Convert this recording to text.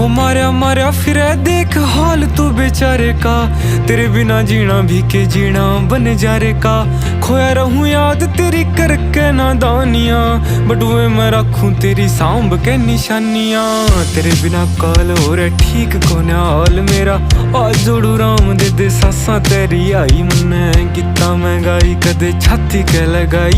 मारिया मारिया फिरे देख हाल तू बेचारे का, तेरे बिना जीना भी के जीना बन जा रे का। खोया रहूं याद तेरी करके नादानियां, बटुए मैं रखूं तेरी सांभ के निशानियां। तेरे बिना काल हो रे ठीक कोने हाल मेरा, आज जोड़ू राम दे सासा तेरी आई मन्ने। किता मैं गाई कदे छाती के लगाई।